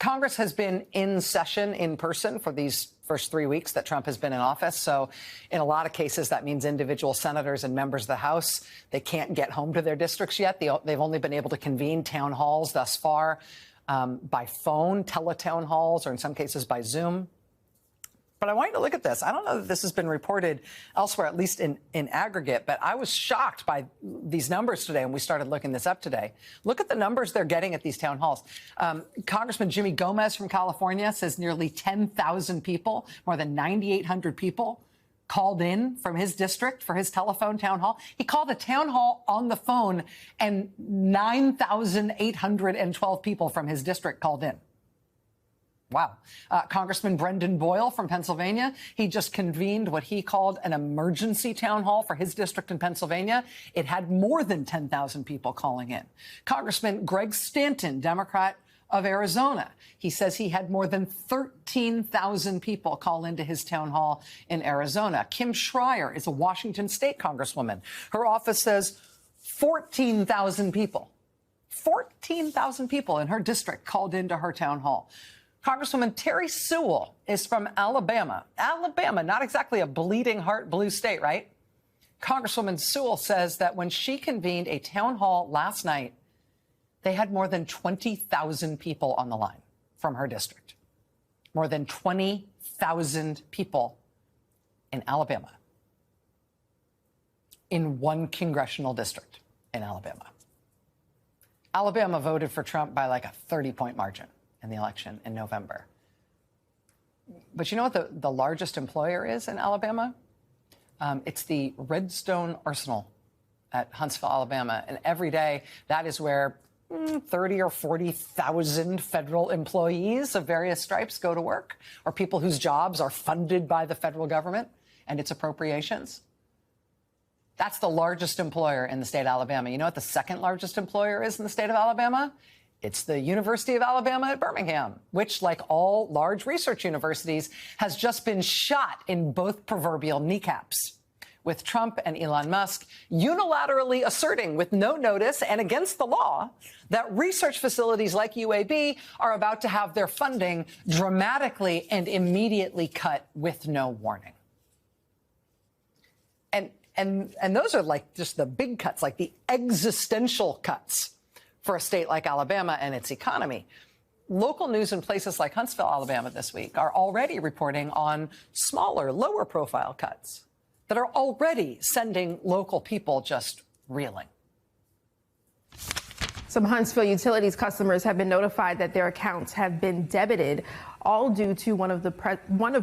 Congress has been in session in person for these first 3 weeks that Trump has been in office. So in a lot of cases, that means individual senators and members of the House, they can't get home to their districts yet. They've only been able to convene town halls thus far by phone, teletown halls, or in some cases by Zoom. But I want you to look at this. I don't know that this has been reported elsewhere, at least in aggregate, but I was shocked by these numbers today, and we started looking this up today. Look at the numbers they're getting at these town halls. Congressman Jimmy Gomez from California says nearly 10,000 people, more than 9,800 people, called in from his district for his telephone town hall. He called a town hall on the phone, and 9,812 people from his district called in. Wow. Congressman Brendan Boyle from Pennsylvania, he just convened what he called an emergency town hall for his district in Pennsylvania. It had more than 10,000 people calling in. Congressman Greg Stanton, Democrat of Arizona, he says he had more than 13,000 people call into his town hall in Arizona. Kim Schreier is a Washington state congresswoman. Her office says 14,000 people. 14,000 people in her district called into her town hall. Congresswoman Terry Sewell is from Alabama. Alabama, not exactly a bleeding heart blue state, right? Congresswoman Sewell says that when she convened a town hall last night, they had more than 20,000 people on the line from her district. More than 20,000 people in Alabama. In one congressional district in Alabama. Alabama voted for Trump by like a 30-point margin in the election in November. But you know what the largest employer is in Alabama? It's the Redstone Arsenal at Huntsville, Alabama. And every day, that is where 30 or 40,000 federal employees of various stripes go to work, or people whose jobs are funded by the federal government and its appropriations. That's the largest employer in the state of Alabama. You know what the second largest employer is in the state of Alabama? It's the University of Alabama at Birmingham, which, like all large research universities, has just been shot in both proverbial kneecaps, with Trump and Elon Musk unilaterally asserting with no notice and against the law that research facilities like UAB are about to have their funding dramatically and immediately cut with no warning. And those are like just the big cuts, like the existential cuts for a state like Alabama and its economy. Local news in places like Huntsville, Alabama this week are already reporting on smaller, lower profile cuts that are already sending local people just reeling. Some Huntsville Utilities customers have been notified that their accounts have been debited, all due to one of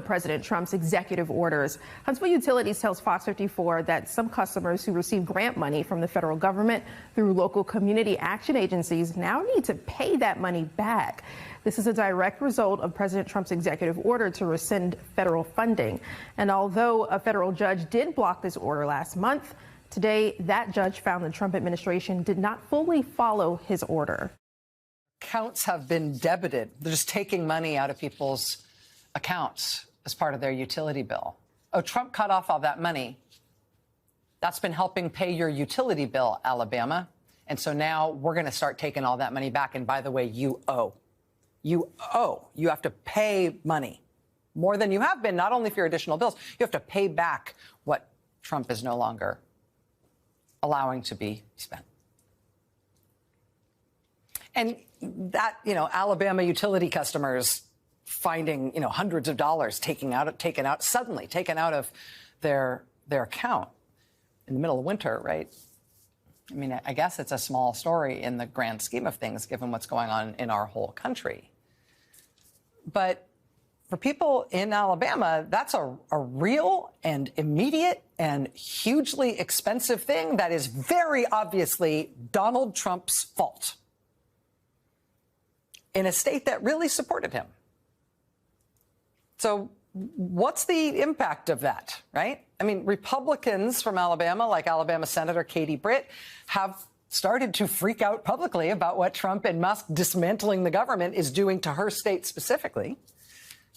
President Trump's executive orders. Huntsville Utilities tells Fox 54 that some customers who receive grant money from the federal government through local community action agencies now need to pay that money back. This is a direct result of President Trump's executive order to rescind federal funding. And although a federal judge did block this order last month, today that judge found the Trump administration did not fully follow his order. Accounts have been debited. They're just taking money out of people's accounts as part of their utility bill. Oh, Trump cut off all that money. That's been helping pay your utility bill, Alabama. And so now we're going to start taking all that money back. And by the way, you owe. You owe. You have to pay money more than you have been, not only for your additional bills. You have to pay back what Trump is no longer allowing to be spent. And that, Alabama utility customers finding, hundreds of dollars taken out of their account in the middle of winter, right? I mean, I guess it's a small story in the grand scheme of things, given what's going on in our whole country. But for people in Alabama, that's a real and immediate and hugely expensive thing that is very obviously Donald Trump's fault in a state that really supported him. So what's the impact of that, right? I mean, Republicans from Alabama, like Alabama Senator Katie Britt, have started to freak out publicly about what Trump and Musk dismantling the government is doing to her state specifically.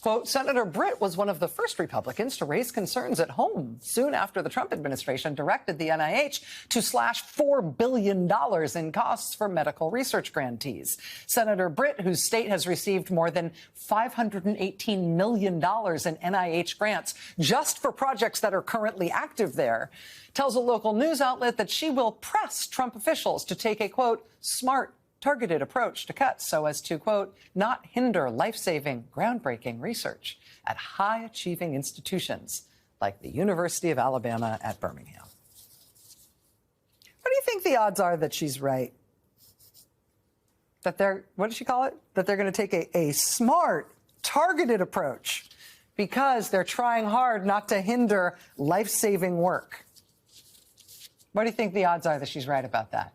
Quote, Senator Britt was one of the first Republicans to raise concerns at home soon after the Trump administration directed the NIH to slash $4 billion in costs for medical research grantees. Senator Britt, whose state has received more than $518 million in NIH grants just for projects that are currently active there, tells a local news outlet that she will press Trump officials to take a, quote, smart, targeted approach to cuts so as to, quote, not hinder life-saving, groundbreaking research at high-achieving institutions like the University of Alabama at Birmingham. What do you think the odds are that she's right? That they're, what does she call it? That they're going to take a smart, targeted approach because they're trying hard not to hinder life-saving work. What do you think the odds are that she's right about that?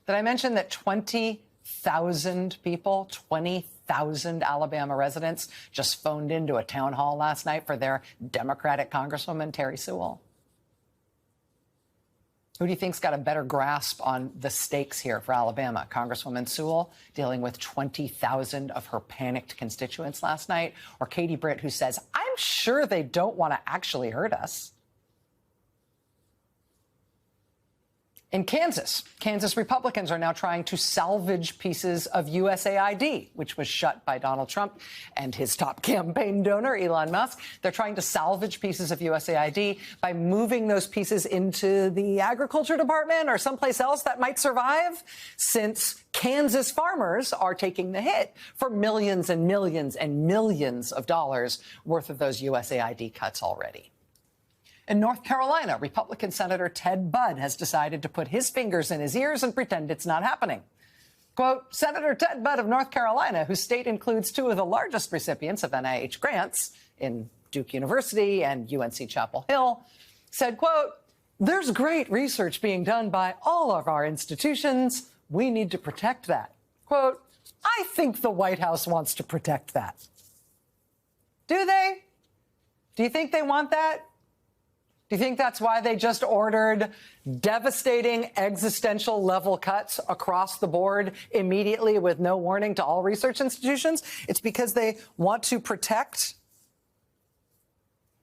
Did I mention that 20,000 people, 20,000 Alabama residents just phoned into a town hall last night for their Democratic Congresswoman, Terry Sewell? Who do you think's got a better grasp on the stakes here for Alabama? Congresswoman Sewell dealing with 20,000 of her panicked constituents last night, or Katie Britt, who says, I'm sure they don't want to actually hurt us? In Kansas Republicans are now trying to salvage pieces of USAID, which was shut by Donald Trump and his top campaign donor, Elon Musk. They're trying to salvage pieces of USAID by moving those pieces into the agriculture department or someplace else that might survive, since Kansas farmers are taking the hit for millions and millions and millions of dollars worth of those USAID cuts already. In North Carolina, Republican Senator Ted Budd has decided to put his fingers in his ears and pretend it's not happening. Quote, Senator Ted Budd of North Carolina, whose state includes two of the largest recipients of NIH grants in Duke University and UNC Chapel Hill, said, quote, there's great research being done by all of our institutions. We need to protect that. Quote, I think the White House wants to protect that. Do they? Do you think they want that? Do you think that's why they just ordered devastating existential level cuts across the board immediately with no warning to all research institutions? It's because they want to protect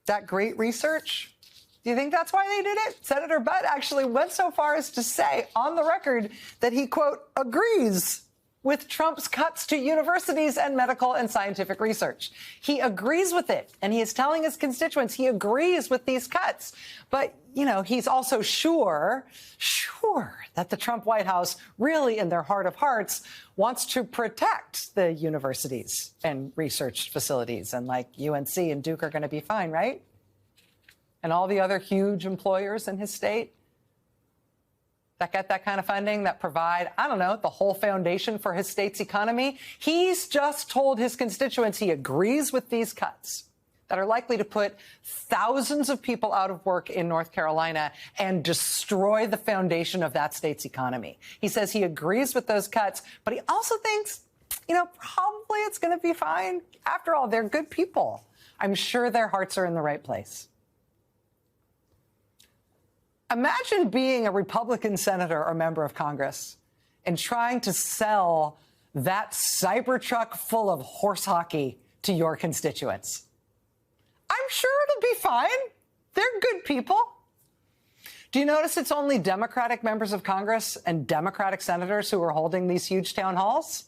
that great research? Do you think that's why they did it? Senator Budd actually went so far as to say on the record that he, quote, agrees with Trump's cuts to universities and medical and scientific research. He agrees with it, and he is telling his constituents he agrees with these cuts. But, you know, he's also sure that the Trump White House really, in their heart of hearts, wants to protect the universities and research facilities. And like UNC and Duke are going to be fine, right? And all the other huge employers in his state that get that kind of funding, that provide, I don't know, the whole foundation for his state's economy. He's just told his constituents he agrees with these cuts that are likely to put thousands of people out of work in North Carolina and destroy the foundation of that state's economy. He says he agrees with those cuts, but he also thinks, you know, probably it's going to be fine. After all, they're good people. I'm sure their hearts are in the right place. Imagine being a Republican senator or member of Congress and trying to sell that Cybertruck full of horse hockey to your constituents. I'm sure it'll be fine. They're good people. Do you notice it's only Democratic members of Congress and Democratic senators who are holding these huge town halls?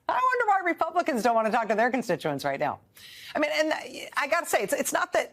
I wonder why Republicans don't want to talk to their constituents right now. I mean, and I got to say, it's not that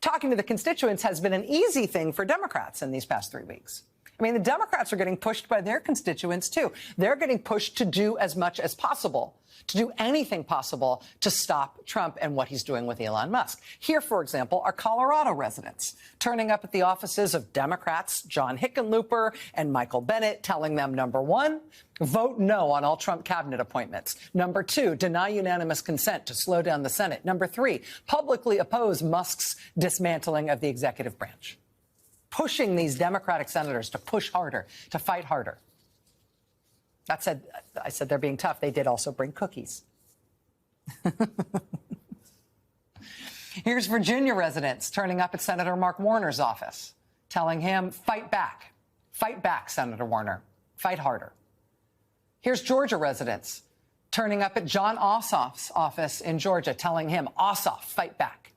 talking to the constituents has been an easy thing for Democrats in these past 3 weeks. I mean, the Democrats are getting pushed by their constituents, too. They're getting pushed to do as much as possible, to do anything possible to stop Trump and what he's doing with Elon Musk. Here, for example, are Colorado residents turning up at the offices of Democrats John Hickenlooper and Michael Bennet, telling them, number one, vote no on all Trump cabinet appointments. Number two, deny unanimous consent to slow down the Senate. Number three, publicly oppose Musk's dismantling of the executive branch. Pushing these Democratic senators to push harder, to fight harder. That said, I said they're being tough. They did also bring cookies. Here's Virginia residents turning up at Senator Mark Warner's office, telling him, fight back, Senator Warner, fight harder. Here's Georgia residents turning up at John Ossoff's office in Georgia, telling him, Ossoff, fight back.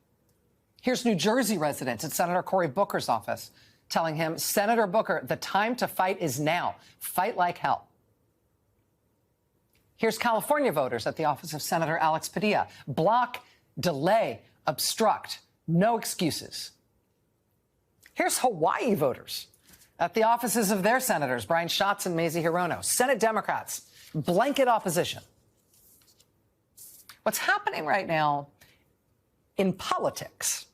Here's New Jersey residents at Senator Cory Booker's office telling him, Senator Booker, the time to fight is now. Fight like hell. Here's California voters at the office of Senator Alex Padilla. Block, delay, obstruct. No excuses. Here's Hawaii voters at the offices of their senators, Brian Schatz and Mazie Hirono. Senate Democrats, blanket opposition. What's happening right now in politics,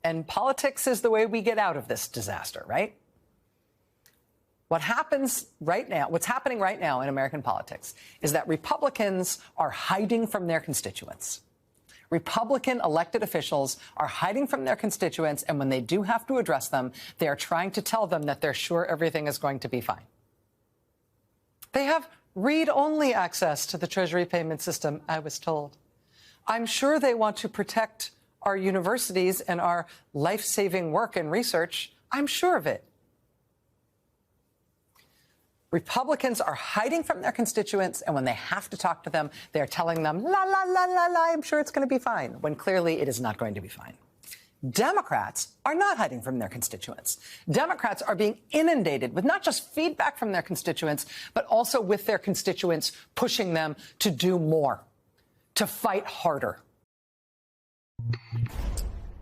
and politics is the way we get out of this disaster, right? What's happening right now in American politics is that Republicans are hiding from their constituents. Republican elected officials are hiding from their constituents, and when they do have to address them, they are trying to tell them that they're sure everything is going to be fine. They have read-only access to the Treasury payment system, I was told. I'm sure they want to protect our universities and our life-saving work and research. I'm sure of it. Republicans are hiding from their constituents, and when they have to talk to them, they're telling them, la, la, la, la, la, I'm sure it's going to be fine, when clearly it is not going to be fine. Democrats are not hiding from their constituents. Democrats are being inundated with not just feedback from their constituents, but also with their constituents pushing them to do more, to fight harder.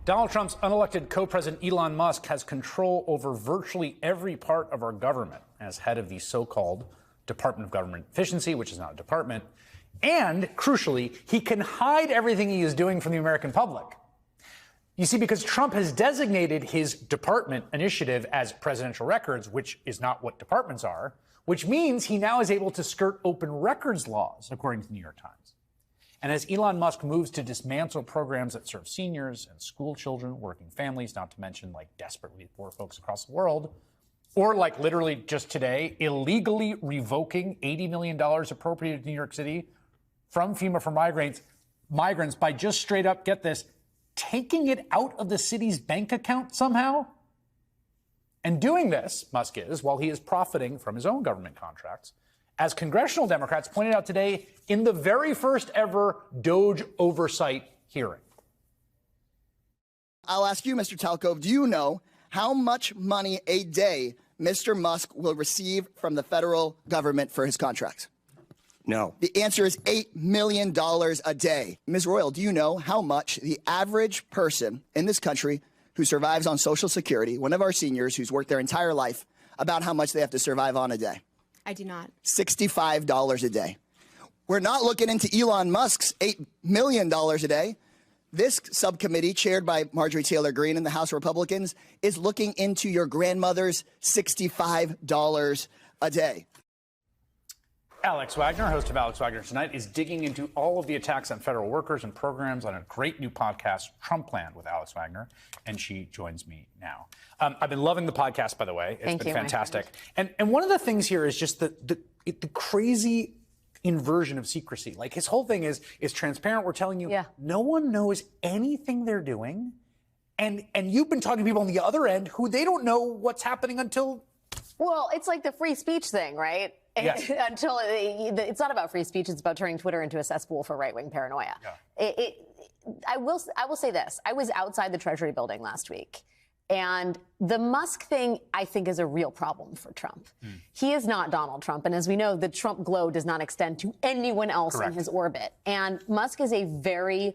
Donald Trump's unelected co-president Elon Musk has control over virtually every part of our government as head of the so-called Department of Government Efficiency, which is not a department. And crucially, he can hide everything he is doing from the American public. You see, because Trump has designated his department initiative as presidential records, which is not what departments are, which means he now is able to skirt open records laws, according to the New York Times. And as Elon Musk moves to dismantle programs that serve seniors and school children, working families, not to mention like desperately poor folks across the world, or like literally just today, illegally revoking $80 million appropriated to New York City from FEMA for migrants by just straight up, get this, taking it out of the city's bank account somehow. And doing this, Musk is, while he is profiting from his own government contracts, as congressional Democrats pointed out today in the very first ever DOJ oversight hearing. I'll ask you, Mr. Talcove, do you know how much money a day Mr. Musk will receive from the federal government for his contracts? No. The answer is $8 million a day. Ms. Royal, do you know how much the average person in this country who survives on Social Security, one of our seniors who's worked their entire life, about how much they have to survive on a day? I do not. $65 a day. We're not looking into Elon Musk's $8 million a day. This subcommittee, chaired by Marjorie Taylor Greene and the House Republicans, is looking into your grandmother's $65 a day. Alex Wagner, host of Alex Wagner Tonight, is digging into all of the attacks on federal workers and programs on a great new podcast, Trumpland, with Alex Wagner, and she joins me now. I've been loving the podcast, by the way. It's been fantastic. And one of the things here is just the crazy inversion of secrecy. Like, his whole thing is transparent. We're telling you, no one knows anything they're doing, and you've been talking to people on the other end who they don't know what's happening until... Well, it's like the free speech thing, right? Yes. Until it's not about free speech, it's about turning Twitter into a cesspool for right-wing paranoia. Yeah. I will say this. I was outside the Treasury building last week, and the Musk thing, I think, is a real problem for Trump. He is not Donald Trump, and as we know, the Trump glow does not extend to anyone else in his orbit. And Musk is a very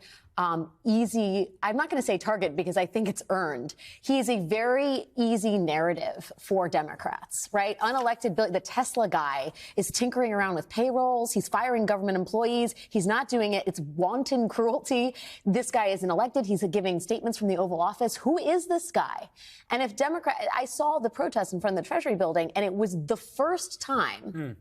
easy, I'm not going to say target because I think it's earned. He is a very easy narrative for Democrats, right? Unelected, the Tesla guy is tinkering around with payrolls. He's firing government employees. He's not doing it. It's wanton cruelty. This guy isn't elected. He's giving statements from the Oval Office. Who is this guy? And if I saw the protest in front of the Treasury building, and it was the first time,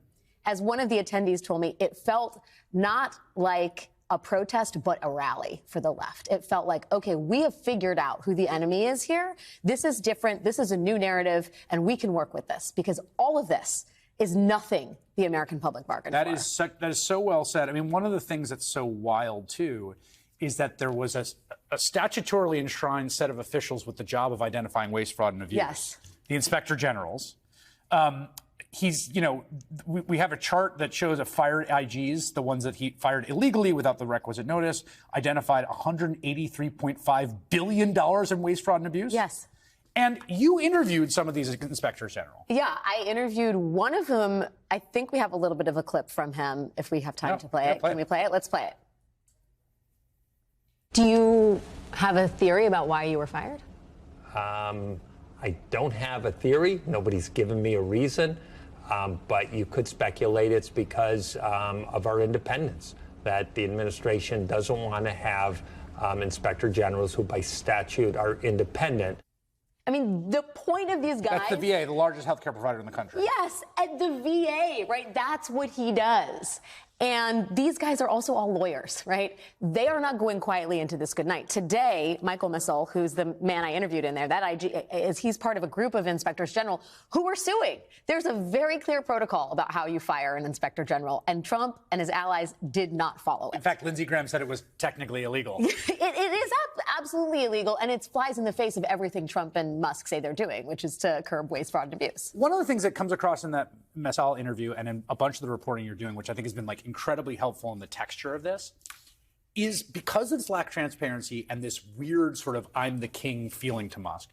as one of the attendees told me, it felt not like a protest, but a rally for the left. It felt like, okay, we have figured out who the enemy is here. This is different. This is a new narrative, and we can work with this, because all of this is nothing the American public bargained for. That is so well said. I mean, one of the things that's so wild, too, is that there was a statutorily enshrined set of officials with the job of identifying waste, fraud, and abuse. Yes. The inspector generals. he's, we have a chart that shows of fired IGs, the ones that he fired illegally without the requisite notice, identified $183.5 billion in waste, fraud, and abuse. Yes. And you interviewed some of these inspectors general. Yeah, I interviewed one of them. I think we have a little bit of a clip from him if we have time to play it. Can we play it? Let's play it. Do you have a theory about why you were fired? I don't have a theory. Nobody's given me a reason. But you could speculate it's because of our independence, that the administration doesn't want to have inspector generals who by statute are independent. I mean, the point of these guys... That's the VA, the largest healthcare provider in the country. Yes, at the VA, right? That's what he does. And these guys are also all lawyers, right? They are not going quietly into this good night. Today, Michael Missel, who's the man I interviewed in there, that IG, he's part of a group of inspectors general who are suing. There's a very clear protocol about how you fire an inspector general, and Trump and his allies did not follow it. In fact, Lindsey Graham said it was technically illegal. It is absolutely illegal, and it flies in the face of everything Trump and Musk say they're doing, which is to curb waste, fraud, and abuse. One of the things that comes across in that Missel interview and in a bunch of the reporting you're doing, which I think has been incredibly helpful in the texture of this, is because of this lack of transparency and this weird sort of I'm the king feeling to Musk.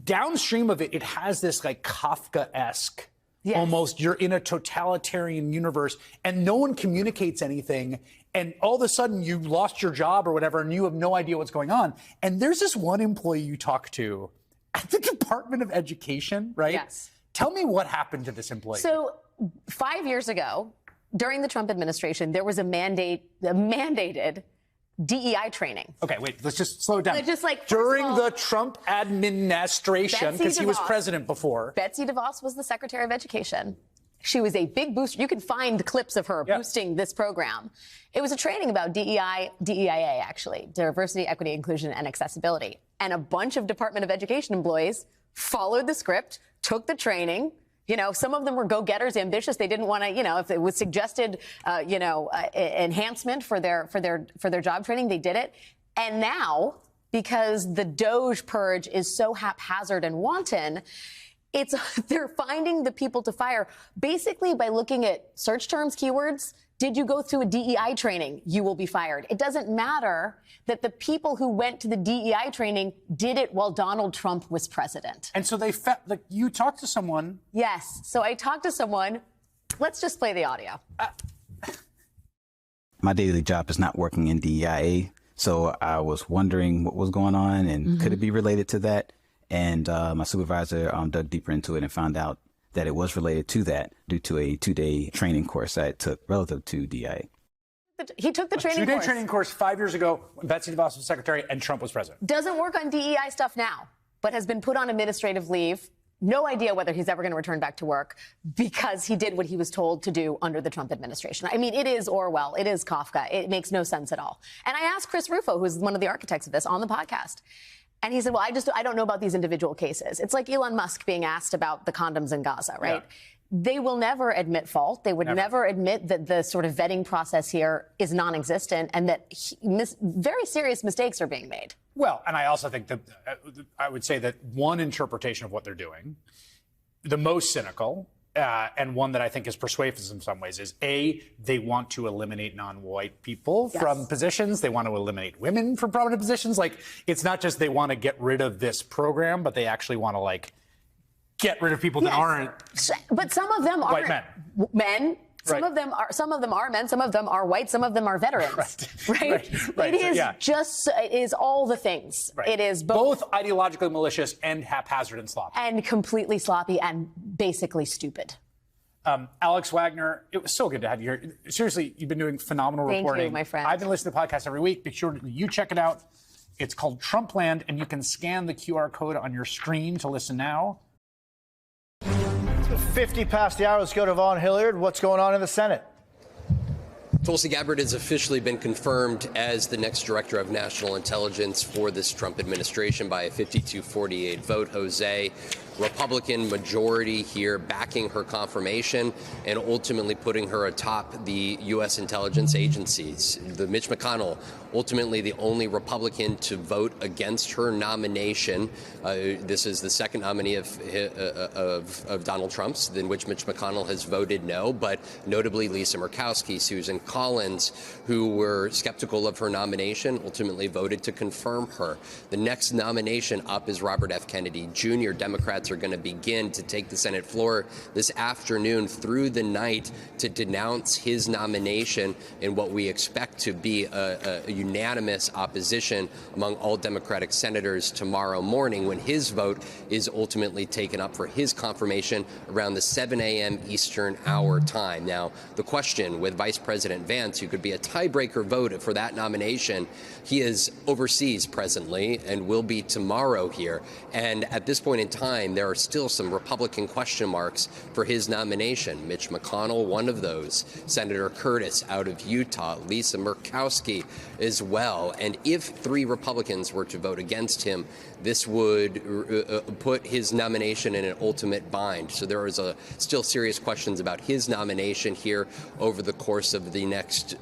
Downstream of it, it has this Kafka-esque, almost you're in a totalitarian universe and no one communicates anything. And all of a sudden you lost your job or whatever and you have no idea what's going on. And there's this one employee you talk to at the Department of Education, right? Yes. Tell me what happened to this employee. So 5 years ago, during the Trump administration, there was a mandated DEI training. Okay, wait, let's just slow it down. Just during the Trump administration, because he was president before. Betsy DeVos was the Secretary of Education. She was a big booster. You can find clips of her boosting this program. It was a training about DEIA, actually, diversity, equity, inclusion, and accessibility. And a bunch of Department of Education employees followed the script, took the training. Some of them were go-getters, ambitious. They didn't want to, if it was suggested, enhancement for their job training, they did it. And now, because the DOJ purge is so haphazard and wanton, they're finding the people to fire basically by looking at search terms, keywords. Did you go through a DEI training? You will be fired. It doesn't matter that the people who went to the DEI training did it while Donald Trump was president. And so you talked to someone. Yes. So I talked to someone. Let's just play the audio. My daily job is not working in DEIA, so I was wondering what was going on and could it be related to that? And my supervisor dug deeper into it and found out that it was related to that due to a 2-day training course that I took relative to DEIA. He took the training course. 2-day training course 5 years ago when Betsy DeVos was secretary and Trump was president. Doesn't work on DEI stuff now, but has been put on administrative leave. No idea whether he's ever going to return back to work because he did what he was told to do under the Trump administration. I mean, it is Orwell. It is Kafka. It makes no sense at all. And I asked Chris Rufo, who's one of the architects of this, on the podcast. And he said, well, I don't know about these individual cases. It's like Elon Musk being asked about the condoms in Gaza, right? Yeah. They will never admit fault. They would never admit that the sort of vetting process here is non-existent and that very serious mistakes are being made. Well, and I also think that I would say that one interpretation of what they're doing, the most cynical, and one that I think is persuasive in some ways, is they want to eliminate non-white people from positions. They want to eliminate women from prominent positions. It's not just they want to get rid of this program, but they actually want to get rid of people that aren't. But some of them white aren't men. Some of them are men. Some of them are white. Some of them are veterans. Right. It is all the things. Right. It is both ideologically malicious and haphazard and sloppy. And completely sloppy and basically stupid. Alex Wagner, it was so good to have you here. Seriously, you've been doing phenomenal reporting. Thank you, my friend. I've been listening to the podcast every week. Be sure you check it out. It's called Trumpland, and you can scan the QR code on your screen to listen now. 50 past the hour. Let's go to Vaughn Hilliard. What's going on in the Senate? Tulsi Gabbard has officially been confirmed as the next director of national intelligence for this Trump administration by a 52-48 vote. Jose, Republican majority here backing her confirmation and ultimately putting her atop the U.S. intelligence agencies. The Mitch McConnell, ultimately the only Republican to vote against her nomination. This is the second nominee of Donald Trump's in which Mitch McConnell has voted no, but notably Lisa Murkowski, Susan Collins, who were skeptical of her nomination, ultimately voted to confirm her. The next nomination up is Robert F. Kennedy Jr. Democrats are going to begin to take the Senate floor this afternoon through the night to denounce his nomination in what we expect to be a unanimous opposition among all Democratic senators tomorrow morning when his vote is ultimately taken up for his confirmation around the 7 a.m. Eastern hour time. Now, the question with Vice President Vance, who could be a tiebreaker vote for that nomination, he is overseas presently and will be tomorrow here. And at this point in time, there are still some Republican question marks for his nomination. Mitch McConnell, one of those. Senator Curtis out of Utah. Lisa Murkowski as well. And if 3 Republicans were to vote against him, this would put his nomination in an ultimate bind. So there is still serious questions about his nomination here over the course of the next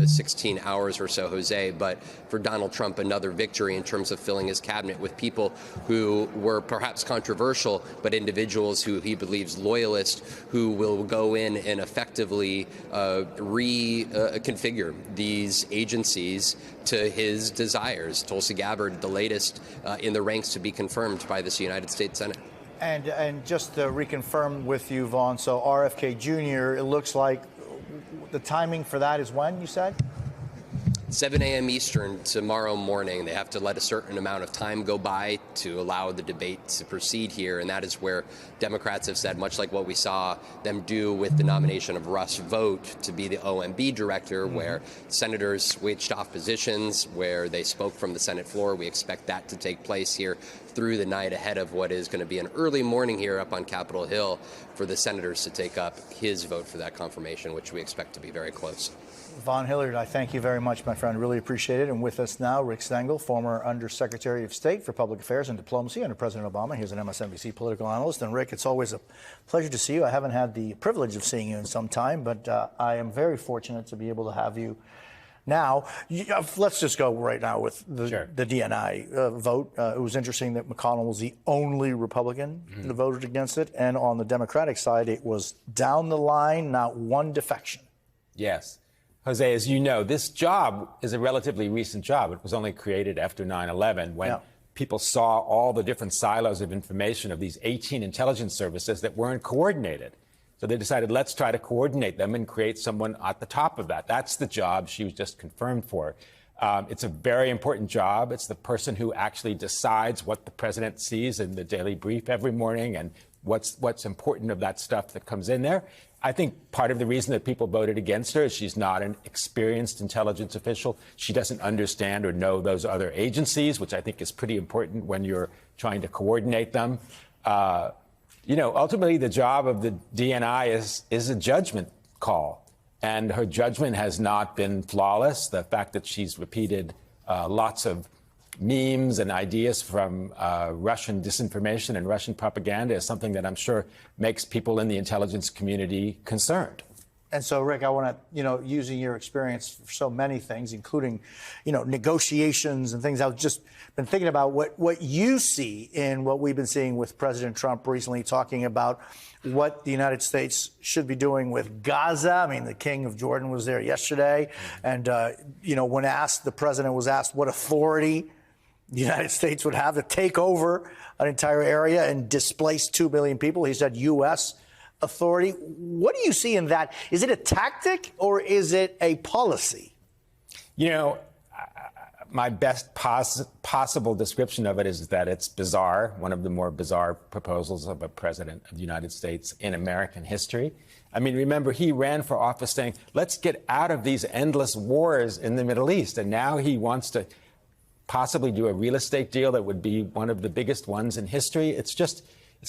16 hours or so, Jose. But for Donald Trump, another victory in terms of filling his cabinet with people who were perhaps controversial, but individuals who he believes loyalists who will go in and effectively reconfigure these agencies to his desires. Tulsi Gabbard, the latest in the ranks to be confirmed by this United States Senate. And just to reconfirm with you, Vaughn, so RFK Jr., it looks like the timing for that is when, you said? 7 a.m. Eastern tomorrow morning. They have to let a certain amount of time go by to allow the debate to proceed here. And that is where Democrats have said, much like what we saw them do with the nomination of Russ Vought to be the OMB director, where senators switched off positions, where they spoke from the Senate floor. We expect that to take place here through the night ahead of what is going to be an early morning here up on Capitol Hill for the senators to take up his vote for that confirmation, which we expect to be very close. Vaughn Hilliard, I thank you very much, my friend. Really appreciate it. And with us now, Rick Stengel, former Undersecretary of State for Public Affairs and Diplomacy under President Obama. He's an MSNBC political analyst. And Rick, it's always a pleasure to see you. I haven't had the privilege of seeing you in some time, but I am very fortunate to be able to have you now. Let's just go right now with the DNI vote. It was interesting that McConnell was the only Republican that voted against it. And on the Democratic side, it was down the line, not one defection. Yes. Jose, as you know, this job is a relatively recent job. It was only created after 9/11 when people saw all the different silos of information of these 18 intelligence services that weren't coordinated. So they decided, let's try to coordinate them and create someone at the top of that. That's the job she was just confirmed for. It's a very important job. It's the person who actually decides what the president sees in the daily brief every morning and what's important of that stuff that comes in there. I think part of the reason that people voted against her is she's not an experienced intelligence official. She doesn't understand or know those other agencies, which I think is pretty important when you're trying to coordinate them. Ultimately, the job of the DNI is a judgment call, and her judgment has not been flawless. The fact that she's repeated lots of memes and ideas from Russian disinformation and Russian propaganda is something that I'm sure makes people in the intelligence community concerned. And so, Rick, I want to, using your experience for so many things, including, negotiations and things, I've just been thinking about what you see in what we've been seeing with President Trump recently, talking about what the United States should be doing with Gaza. I mean, the King of Jordan was there yesterday. And, when the president was asked what authority the United States would have to take over an entire area and displace 2 million people, he said U.S. authority. What do you see in that? Is it a tactic or is it a policy? My best possible description of it is that it's bizarre, one of the more bizarre proposals of a president of the United States in American history. I mean, remember, he ran for office saying, let's get out of these endless wars in the Middle East. And now he wants to possibly do a real estate deal that would be one of the biggest ones in history. It's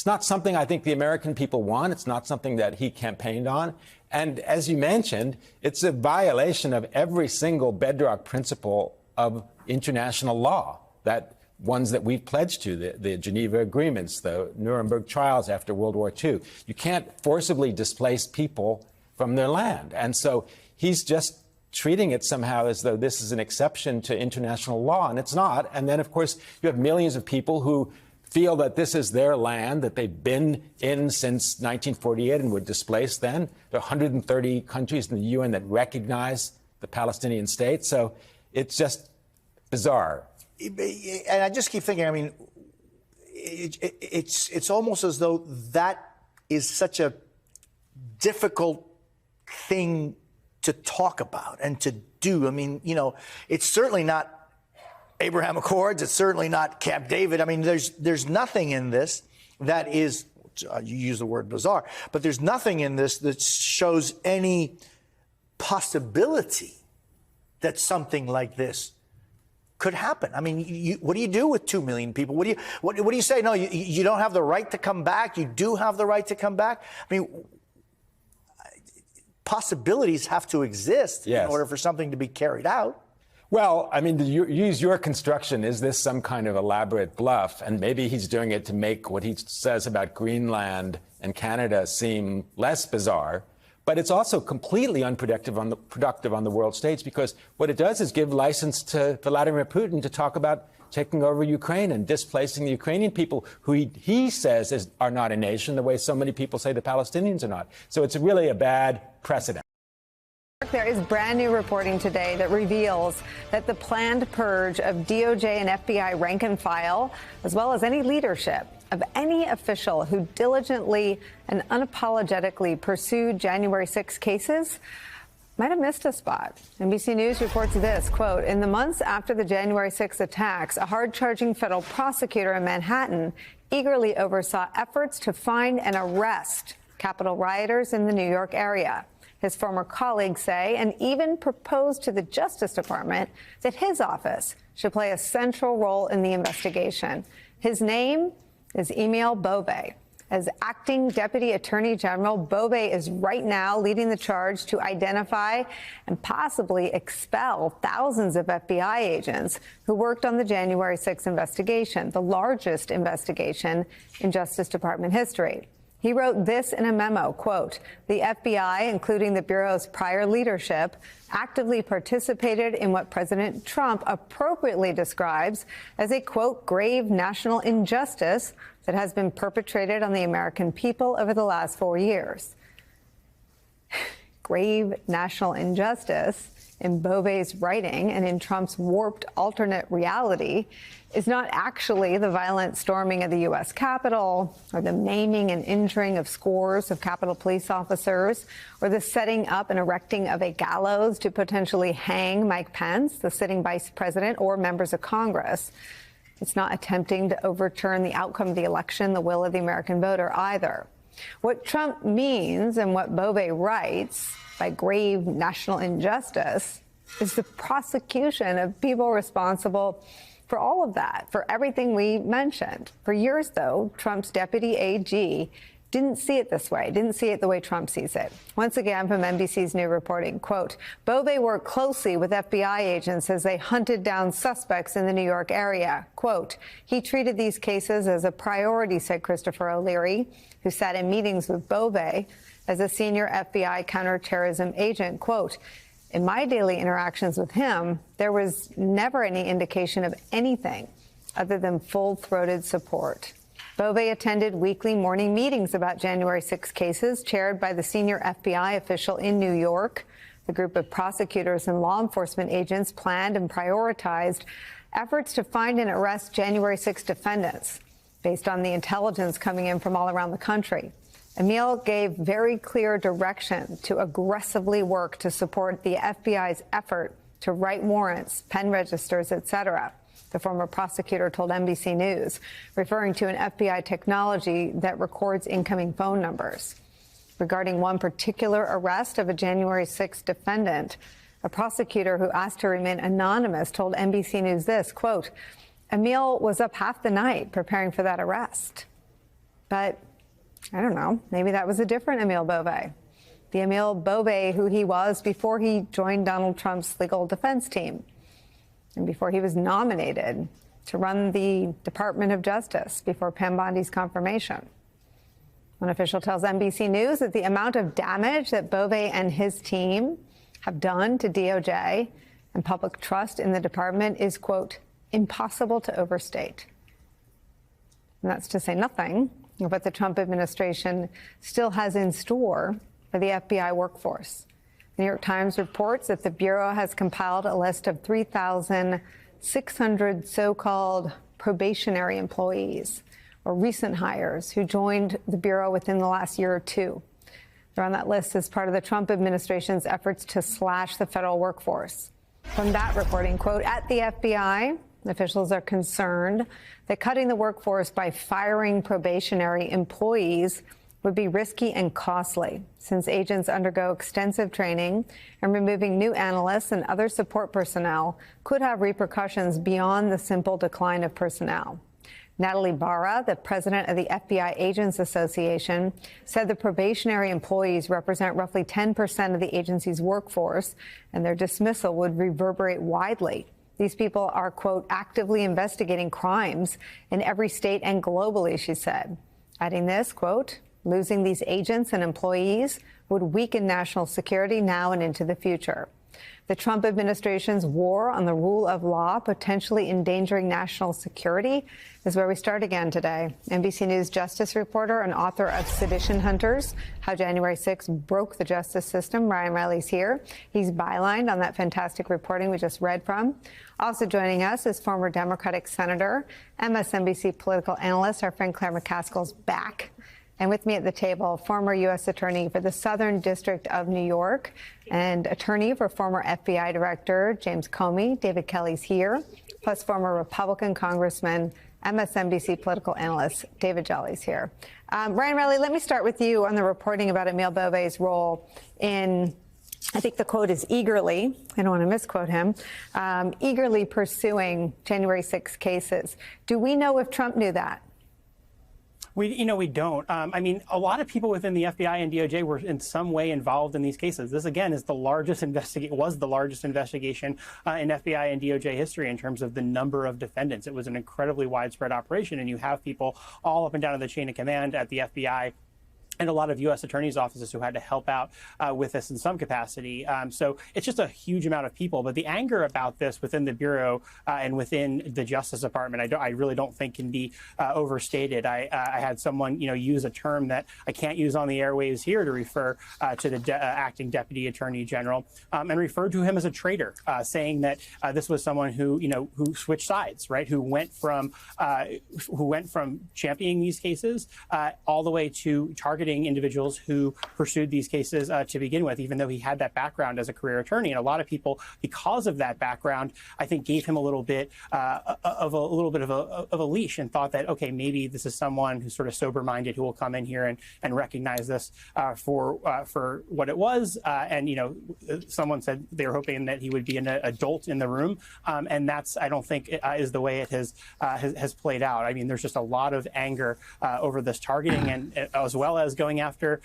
not something I think the American people want. It's not something that he campaigned on. And as you mentioned, it's a violation of every single bedrock principle of international law, that ones that we've pledged to, the Geneva Agreements, the Nuremberg trials after World War II. You can't forcibly displace people from their land. And so he's just treating it somehow as though this is an exception to international law, and it's not. And then, of course, you have millions of people who feel that this is their land, that they've been in since 1948 and were displaced then. There are 130 countries in the UN that recognize the Palestinian state. So it's just bizarre. And I just keep thinking, I mean, it's almost as though that is such a difficult thing to talk about and to do. I mean, you know, it's certainly not Abraham Accords. It's certainly not Camp David. I mean, there's nothing in this that is, you use the word bizarre, but there's nothing in this that shows any possibility that something like this could happen. I mean, what do you do with 2 million people? What do you say? No, you don't have the right to come back. You do have the right to come back. I mean, possibilities have to exist in order for something to be carried out. Well, I mean, to use your construction, is this some kind of elaborate bluff? And maybe he's doing it to make what he says about Greenland and Canada seem less bizarre. But it's also completely unproductive on the world stage, because what it does is give license to Vladimir Putin to talk about taking over Ukraine and displacing the Ukrainian people, who he says are not a nation, the way so many people say the Palestinians are not. So it's really a bad precedent. There is brand new reporting today that reveals that the planned purge of DOJ and FBI rank and file, as well as any leadership of any official who diligently and unapologetically pursued January 6 cases, might have missed a spot. NBC News reports this, quote, in the months after the January 6 attacks, a hard-charging federal prosecutor in Manhattan eagerly oversaw efforts to find and arrest Capitol rioters in the New York area. His former colleagues say, and even proposed to the Justice Department, that his office should play a central role in the investigation. His name is Emil Bove. As acting Deputy Attorney General, Bove is right now leading the charge to identify and possibly expel thousands of FBI agents who worked on the January 6 investigation, the largest investigation in Justice Department history. He wrote this in a memo, quote, the FBI, including the Bureau's prior leadership, actively participated in what President Trump appropriately describes as a, quote, grave national injustice that has been perpetrated on the American people over the last 4 years. Grave national injustice, in Bove's writing and in Trump's warped alternate reality, is not actually the violent storming of the U.S. Capitol, or the maiming and injuring of scores of Capitol police officers, or the setting up and erecting of a gallows to potentially hang Mike Pence, the sitting vice president, or members of Congress. It's not attempting to overturn the outcome of the election, the will of the American voter, either. What Trump means and what Bove writes by grave national injustice is the prosecution of people responsible for all of that, for everything we mentioned. For years, though, Trump's deputy AG didn't see it this way, didn't see it the way Trump sees it. Once again, from NBC's new reporting, quote, Bove worked closely with FBI agents as they hunted down suspects in the New York area. Quote, he treated these cases as a priority, said Christopher O'Leary, who sat in meetings with Bove as a senior FBI counterterrorism agent. Quote, in my daily interactions with him, there was never any indication of anything other than full-throated support. Bove attended weekly morning meetings about January 6 cases chaired by the senior FBI official in New York. The group of prosecutors and law enforcement agents planned and prioritized efforts to find and arrest January 6 defendants based on the intelligence coming in from all around the country. Emil gave very clear direction to aggressively work to support the FBI's effort to write warrants, pen registers, etc., the former prosecutor told NBC News, referring to an FBI technology that records incoming phone numbers. Regarding one particular arrest of a January 6 defendant, a prosecutor who asked to remain anonymous told NBC News this, quote, Emil was up half the night preparing for that arrest. But I don't know, maybe that was a different Emil Bove. The Emil Bove who he was before he joined Donald Trump's legal defense team and before he was nominated to run the Department of Justice before Pam Bondi's confirmation. One official tells NBC News that the amount of damage that Bove and his team have done to DOJ and public trust in the department is, quote, impossible to overstate. And that's to say nothing of what the Trump administration still has in store for the FBI workforce. The New York Times reports that the Bureau has compiled a list of 3,600 so-called probationary employees or recent hires who joined the Bureau within the last year or two. They're on that list as part of the Trump administration's efforts to slash the federal workforce. From that reporting, quote, at the FBI, officials are concerned that cutting the workforce by firing probationary employees would be risky and costly, since agents undergo extensive training, and removing new analysts and other support personnel could have repercussions beyond the simple decline of personnel. Natalie Barra, the president of the FBI Agents Association, said the probationary employees represent roughly 10% of the agency's workforce, and their dismissal would reverberate widely. These people are, quote, actively investigating crimes in every state and globally, she said. Adding this, quote, losing these agents and employees would weaken national security now and into the future. The Trump administration's war on the rule of law, potentially endangering national security, is where we start again today. NBC News justice reporter and author of Sedition Hunters, How January 6 Broke the Justice System, Ryan Riley's here. He's bylined on that fantastic reporting we just read from. Also joining us is former Democratic Senator, MSNBC political analyst, our friend Claire McCaskill's back. And with me at the table, former U.S. Attorney for the Southern District of New York and attorney for former FBI Director James Comey. David Kelly's here, plus former Republican Congressman, MSNBC political analyst David Jolly's here. Ryan Riley, let me start with you on the reporting about Emil Bove's role in, I think the quote is eagerly, I don't want to misquote him, eagerly pursuing January 6 cases. Do we know if Trump knew that? We don't. I mean, a lot of people within the FBI and DOJ were in some way involved in these cases. This, again, is the largest was the largest investigation in FBI and DOJ history in terms of the number of defendants. It was an incredibly widespread operation, and you have people all up and down the chain of command at the FBI and a lot of U.S. attorneys' offices who had to help out with this in some capacity. So it's just a huge amount of people. But the anger about this within the Bureau and within the Justice Department, I really don't think can be overstated. I had someone, use a term that I can't use on the airwaves here to refer to the acting Deputy Attorney General and referred to him as a traitor, saying that this was someone who switched sides, right? Who went from championing these cases all the way to targeting individuals who pursued these cases to begin with, even though he had that background as a career attorney. And a lot of people, because of that background, I think gave him a little bit of a leash and thought that, okay, maybe this is someone who's sort of sober-minded who will come in here and recognize this for what it was. And someone said they were hoping that he would be an adult in the room, and that's, I don't think, is the way it has played out. I mean, there's just a lot of anger over this targeting, and as well as going after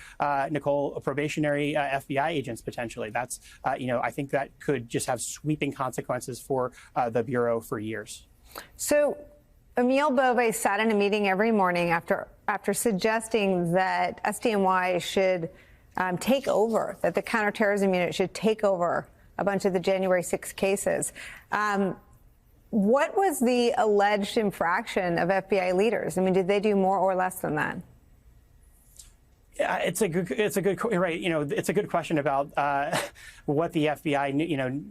Nicole, probationary FBI agents potentially. That's, I think that could just have sweeping consequences for the Bureau for years. So Emil Bove sat in a meeting every morning after suggesting that SDNY should take over, that the counterterrorism unit should take over a bunch of the January 6 cases. What was the alleged infraction of FBI leaders? I mean, did they do more or less than that? It's a good right. It's a good question about what the FBI.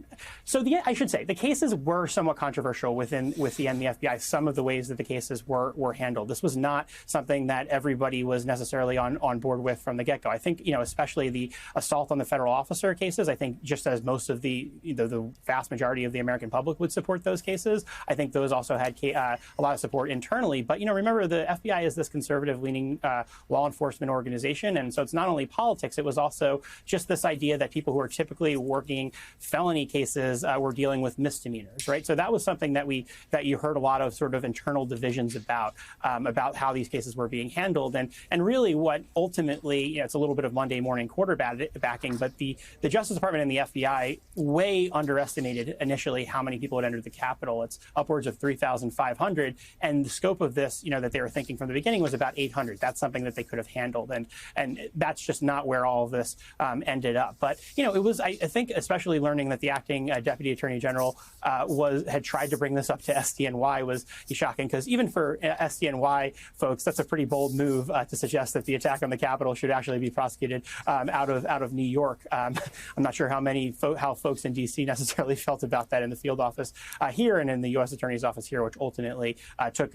So I should say the cases were somewhat controversial within the FBI. Some of the ways that the cases were handled. This was not something that everybody was necessarily on board with from the get-go. I think especially the assault on the federal officer cases. I think just as most of the vast majority of the American public would support those cases. I think those also had a lot of support internally. But remember, the FBI is this conservative-leaning law enforcement organization. administration. And so it's not only politics, it was also just this idea that people who are typically working felony cases were dealing with misdemeanors, right? So that was something that you heard a lot of sort of internal divisions about how these cases were being handled. And really what ultimately, it's a little bit of Monday morning quarterbacking, but the Justice Department and the FBI way underestimated initially how many people had entered the Capitol. It's upwards of 3,500. And the scope of this, that they were thinking from the beginning was about 800. That's something that they could have handled. And that's just not where all of this ended up. But, it was, I think, especially learning that the acting Deputy Attorney General had tried to bring this up to SDNY was shocking, because even for SDNY folks, that's a pretty bold move to suggest that the attack on the Capitol should actually be prosecuted out of New York. I'm not sure how folks in D.C. necessarily felt about that in the field office here and in the U.S. Attorney's Office here, which ultimately took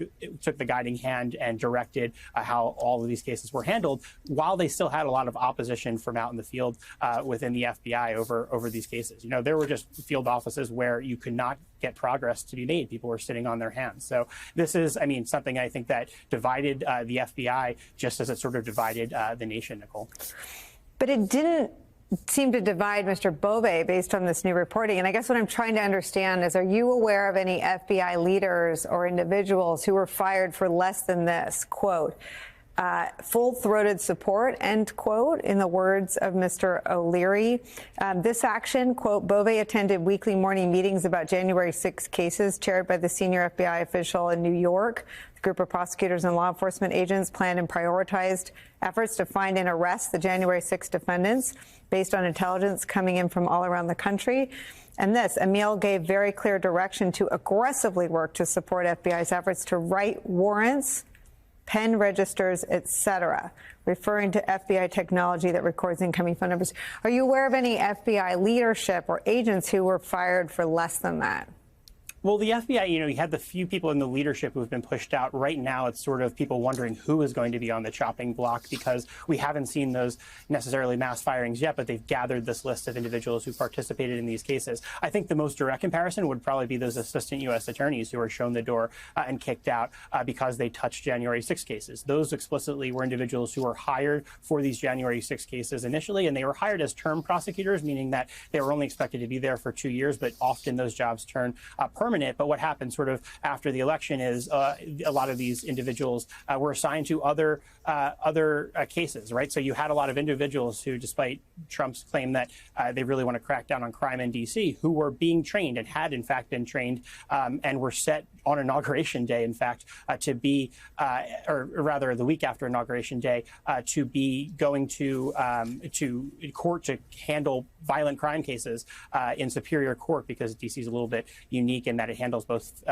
the guiding hand and directed how all of these cases were handled, while they still had a lot of opposition from out in the field within the FBI over these cases. There were just field offices where you could not get progress to be made. People were sitting on their hands. So this is, something I think that divided the FBI just as it sort of divided the nation, Nicole. But it didn't seem to divide Mr. Bove based on this new reporting. And I guess what I'm trying to understand is, are you aware of any FBI leaders or individuals who were fired for less than this, quote, full-throated support, end quote, in the words of Mr. O'Leary. This action, quote, Bove attended weekly morning meetings about January 6 cases chaired by the senior FBI official in New York. The group of prosecutors and law enforcement agents planned and prioritized efforts to find and arrest the January 6 defendants based on intelligence coming in from all around the country. And this, Emil gave very clear direction to aggressively work to support FBI's efforts to write warrants, pen registers, etc., referring to FBI technology that records incoming phone numbers. Are you aware of any FBI leadership or agents who were fired for less than that? Well, the FBI, you had the few people in the leadership who have been pushed out. Right now, it's sort of people wondering who is going to be on the chopping block, because we haven't seen those necessarily mass firings yet, but they've gathered this list of individuals who participated in these cases. I think the most direct comparison would probably be those assistant U.S. attorneys who were shown the door and kicked out because they touched January 6 cases. Those explicitly were individuals who were hired for these January 6 cases initially, and they were hired as term prosecutors, meaning that they were only expected to be there for 2 years, but often those jobs turn permanent. But what happened sort of after the election is a lot of these individuals were assigned to other cases, right? So you had a lot of individuals who, despite Trump's claim that they really want to crack down on crime in D.C., who were being trained and had, in fact, been trained and were set on Inauguration Day, in fact, to be, or rather the week after Inauguration Day, to be going to court to handle violent crime cases in Superior Court, because D.C. is a little bit unique in that it handles both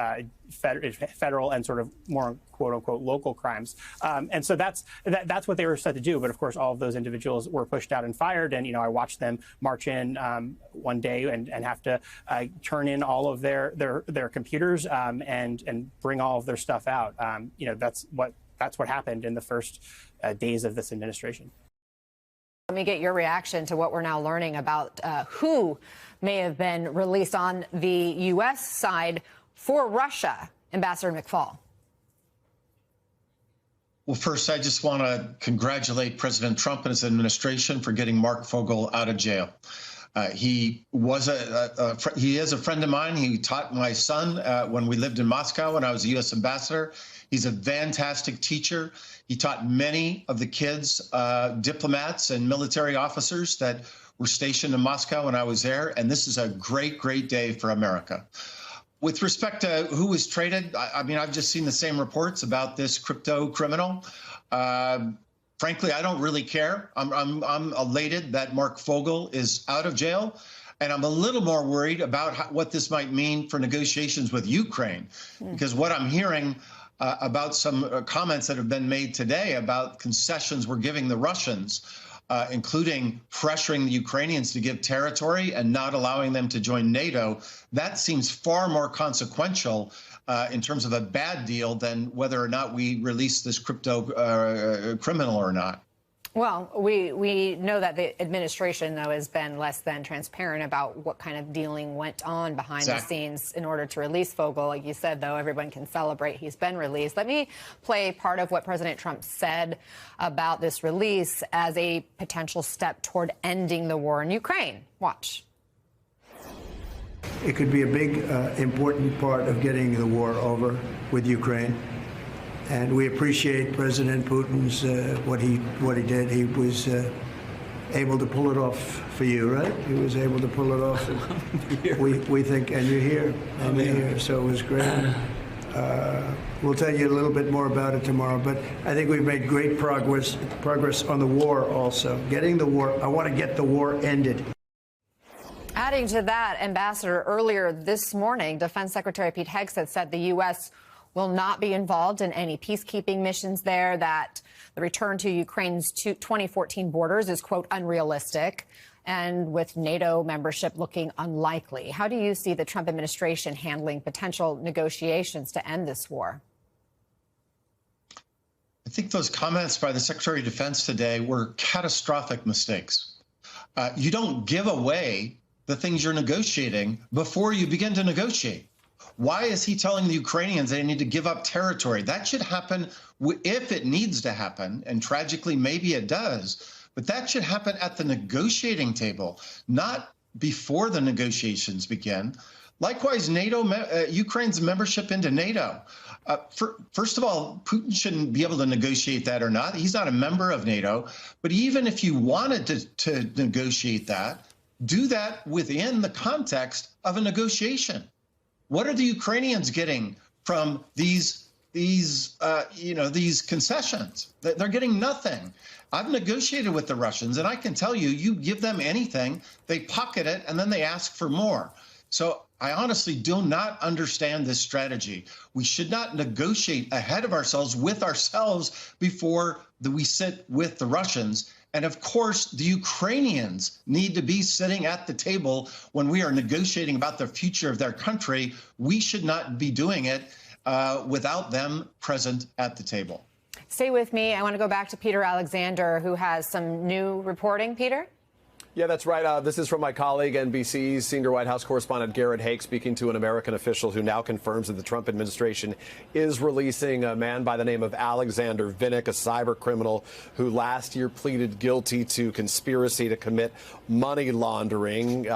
federal and sort of more quote unquote local crimes. And so that's what they were set to do. But of course, all of those individuals were pushed out and fired. And, I watched them march in one day and have to turn in all of their computers and bring all of their stuff out. That's what happened in the first days of this administration. Let me get your reaction to what we're now learning about who may have been released on the U.S. side for Russia. Ambassador McFaul. Well, first, I just want to congratulate President Trump and his administration for getting Mark Fogel out of jail. He is a friend of mine. He taught my son when we lived in Moscow when I was a U.S. ambassador. He's a fantastic teacher. He taught many of the kids, diplomats and military officers that were stationed in Moscow when I was there. And this is a great, great day for America. With respect to who was traded, I've just seen the same reports about this crypto criminal. Frankly, I don't really care. I'm elated that Mark Fogel is out of jail. And I'm a little more worried about what this might mean for negotiations with Ukraine, because what I'm hearing about some comments that have been made today about concessions we're giving the Russians, including pressuring the Ukrainians to give territory and not allowing them to join NATO, that seems far more consequential in terms of a bad deal than whether or not we release this crypto criminal or not. Well, we know that the administration, though, has been less than transparent about what kind of dealing went on behind the scenes in order to release Fogel. Like you said, though, everyone can celebrate he's been released. Let me play part of what President Trump said about this release as a potential step toward ending the war in Ukraine. Watch. It could be a big, important part of getting the war over with Ukraine. And we appreciate President Putin's what he did. He was able to pull it off for you, right? He was able to pull it off. We think, and you're here, and you're here, so it was great. We'll tell you a little bit more about it tomorrow, but I think we've made great progress on the war also. Getting the war, I want to get the war ended. Adding to that, Ambassador, earlier this morning, Defense Secretary Pete Hegseth said the U.S. will not be involved in any peacekeeping missions there, that the return to Ukraine's 2014 borders is, quote, unrealistic, and with NATO membership looking unlikely. How do you see the Trump administration handling potential negotiations to end this war? I think those comments by the Secretary of Defense today were catastrophic mistakes. You don't give away the things you're negotiating before you begin to negotiate. Why is he telling the Ukrainians they need to give up territory? That should happen if it needs to happen, and tragically, maybe it does. But that should happen at the negotiating table, not before the negotiations begin. Likewise, Ukraine's membership into NATO. First of all, Putin shouldn't be able to negotiate that or not. He's not a member of NATO. But even if you wanted to negotiate that, do that within the context of a negotiation. What are the Ukrainians getting from these concessions? They're getting nothing. I've negotiated with the Russians, and I can tell you, you give them anything, they pocket it, and then they ask for more. So I honestly do not understand this strategy. We should not negotiate ahead of ourselves with ourselves before we sit with the Russians. And of course, the Ukrainians need to be sitting at the table when we are negotiating about the future of their country. We should not be doing it without them present at the table. Stay with me. I want to go back to Peter Alexander, who has some new reporting. Peter? Yeah, that's right. This is from my colleague, NBC's senior White House correspondent Garrett Haake, speaking to an American official who now confirms that the Trump administration is releasing a man by the name of Alexander Vinnik, a cyber criminal who last year pleaded guilty to conspiracy to commit money laundering.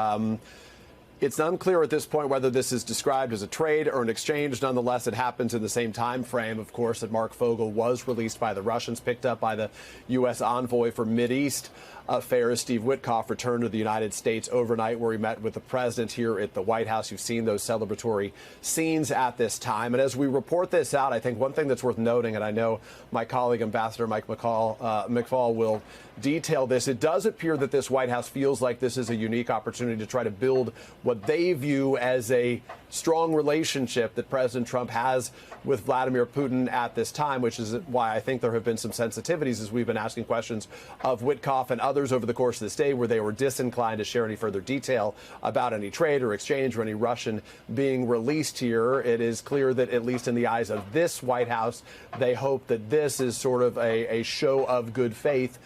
It's unclear at this point whether this is described as a trade or an exchange. Nonetheless, it happens in the same time frame, of course, that Mark Fogel was released by the Russians, picked up by the U.S. envoy for Mideast affairs, Steve Witkoff, returned to the United States overnight, where he met with the president here at the White House. You've seen those celebratory scenes at this time. And as we report this out, I think one thing that's worth noting, and I know my colleague, Ambassador Mike McFaul, will detail this, it does appear that this White House feels like this is a unique opportunity to try to build what they view as a strong relationship that President Trump has with Vladimir Putin at this time, which is why I think there have been some sensitivities as we've been asking questions of Witkoff and others over the course of this day, where they were disinclined to share any further detail about any trade or exchange or any Russian being released here. It is clear that, at least in the eyes of this White House, they hope that this is sort of a show of good faith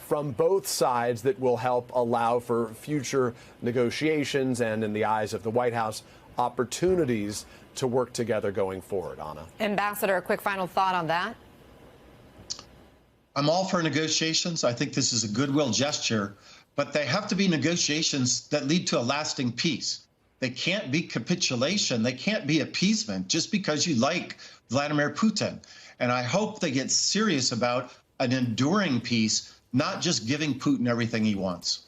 from both sides that will help allow for future negotiations and, in the eyes of the White House, opportunities to work together going forward. Anna. Ambassador, a quick final thought on that. I'm all for negotiations. I think this is a goodwill gesture, but they have to be negotiations that lead to a lasting peace. They can't be capitulation. They can't be appeasement just because you like Vladimir Putin. And I hope they get serious about an enduring peace, not just giving Putin everything he wants.